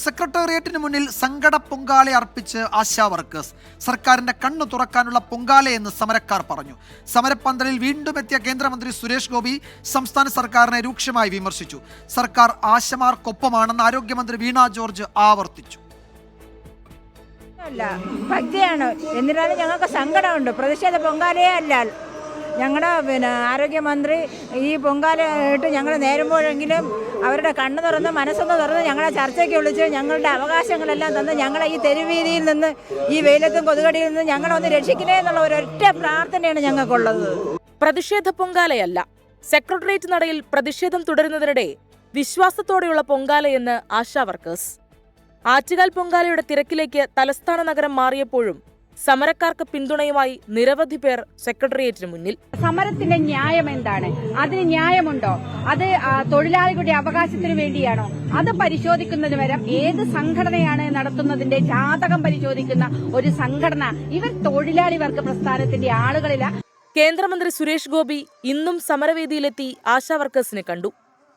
സെക്രട്ടേറിയറ്റിന് മുന്നിൽ സങ്കട പൊങ്കാല അർപ്പിച്ച് ആശാ വർക്കേഴ്സ്. സർക്കാരിന്റെ കണ്ണു തുറക്കാനുള്ള പൊങ്കാലയെന്ന് സമരക്കാർ പറഞ്ഞു. സമരപ്പന്തലിൽ വീണ്ടും എത്തിയ കേന്ദ്രമന്ത്രി സുരേഷ് ഗോപി സംസ്ഥാന സർക്കാരിനെ രൂക്ഷമായി വിമർശിച്ചു. സർക്കാർ ആശമാർക്കൊപ്പമാണെന്ന് ആരോഗ്യമന്ത്രി വീണ ജോർജ് ആവർത്തിച്ചു. ഭക്തിയാണ്, എന്നിരുന്നാലും ഞങ്ങൾക്ക് സങ്കടമുണ്ട്. പ്രതിഷേധ പൊങ്കാലയേ അല്ല. ഞങ്ങളുടെ ആരോഗ്യമന്ത്രി ഈ പൊങ്കാലയായിട്ട് ഞങ്ങൾ നേരുമ്പോഴെങ്കിലും അവരുടെ കണ്ണ് തുറന്ന് മനസ്സൊന്ന് തുറന്ന് ഞങ്ങളെ ചർച്ചയ്ക്ക് വിളിച്ച് ഞങ്ങളുടെ അവകാശങ്ങളെല്ലാം തന്ന് ഞങ്ങളെ ഈ തെരുവീതിയിൽ നിന്ന്, ഈ വെയിലത്തും കൊതുകടിയിൽ നിന്ന് ഞങ്ങളൊന്ന് രക്ഷിക്കണേ എന്നുള്ള ഒരൊറ്റ പ്രാർത്ഥനയാണ് ഞങ്ങൾക്കുള്ളത്. പ്രതിഷേധ പൊങ്കാലയല്ല. സെക്രട്ടേറിയറ്റ് നടയിൽ പ്രതിഷേധം തുടരുന്നതിനിടെ വിശ്വാസത്തോടെയുള്ള പൊങ്കാലയെന്ന് ആശാ വർക്കേഴ്സ്. ആറ്റുകാൽ പൊങ്കാലയുടെ തിരക്കിലേക്ക് തലസ്ഥാന നഗരം മാറിയപ്പോഴും സമരക്കാർക്ക് പിന്തുണയുമായി നിരവധി പേർ സെക്രട്ടേറിയറ്റിന് മുന്നിൽ. സമരത്തിന്റെ ന്യായം എന്താണ്? അതിന് ന്യായമുണ്ടോ? അത് തൊഴിലാളികളുടെ അവകാശത്തിന് വേണ്ടിയാണോ? അത് പരിശോധിക്കുന്നതിന് വരെ ഏത് സംഘടനയാണ് നടത്തുന്നതിന്റെ ജാതകം പരിശോധിക്കുന്ന ഒരു സംഘടന. ഇവർ തൊഴിലാളി വർഗ പ്രസ്ഥാനത്തിന്റെ ആളുകളില്ല. കേന്ദ്രമന്ത്രി സുരേഷ് ഗോപി ഇന്നും സമരവേദിയിലെത്തി ആശാ വർക്കേഴ്സിനെ കണ്ടു.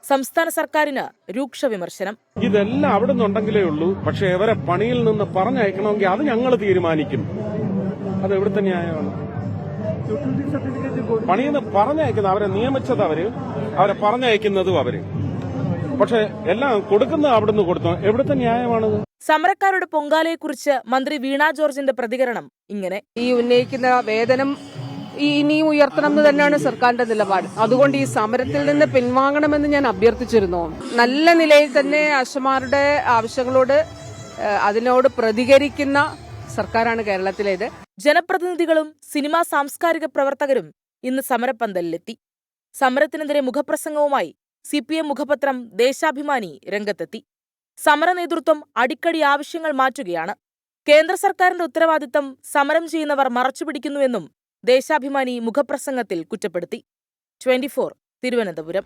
സംസ്ഥാന സർക്കാരിന് രൂക്ഷ വിമർശനം. ഇതെല്ലാം അവിടെ നിന്നുണ്ടെങ്കിലേ ഉള്ളൂ. പക്ഷെ ഇവരെ പണിയിൽ നിന്ന് പറഞ്ഞയക്കണമെങ്കിൽ അത് ഞങ്ങൾ തീരുമാനിക്കും. അത് എവിടുത്തെ ന്യായമാണ്? പണിയിൽ നിന്ന് പറഞ്ഞയക്കുന്നത് അവരെ നിയമിച്ചത് അവരെ പറഞ്ഞയക്കുന്നതും അവര്. പക്ഷെ എല്ലാം കൊടുക്കുന്നത് അവിടുന്ന് കൊടുത്തു. എവിടുത്തെ ന്യായമാണത്? സമരക്കാരുടെ പൊങ്കാലയെക്കുറിച്ച് മന്ത്രി വീണ ജോർജിന്റെ പ്രതികരണം ഇങ്ങനെ: ഈ ഉന്നയിക്കുന്ന വേതനം ഇനിയും ഉയർത്തണം എന്ന് തന്നെയാണ് സർക്കാരിന്റെ നിലപാട്. അതുകൊണ്ട് ഈ സമരത്തിൽ നിന്ന് പിൻവാങ്ങണമെന്ന് ഞാൻ അഭ്യർത്ഥിച്ചിരുന്നു. നല്ല നിലയിൽ തന്നെ ആശമാരുടെ ആവശ്യങ്ങളോട് അതിനോട് പ്രതികരിക്കുന്ന സർക്കാരാണ് കേരളത്തിലേത്. ജനപ്രതിനിധികളും സിനിമാ സാംസ്കാരിക പ്രവർത്തകരും ഇന്ന് സമരപ്പന്തലിലെത്തി. സമരത്തിനെതിരെ മുഖപ്രസംഗവുമായി CPM മുഖപത്രം ദേശാഭിമാനി രംഗത്തെത്തി. സമര നേതൃത്വം അടിക്കടി ആവശ്യങ്ങൾ മാറ്റുകയാണ്. കേന്ദ്ര സർക്കാരിന്റെ ഉത്തരവാദിത്തം സമരം ചെയ്യുന്നവർ മറച്ചുപിടിക്കുന്നുവെന്നും ദേശാഭിമാനി മുഖപ്രസംഗത്തിൽ കുറ്റപ്പെടുത്തി. 24 തിരുവനന്തപുരം.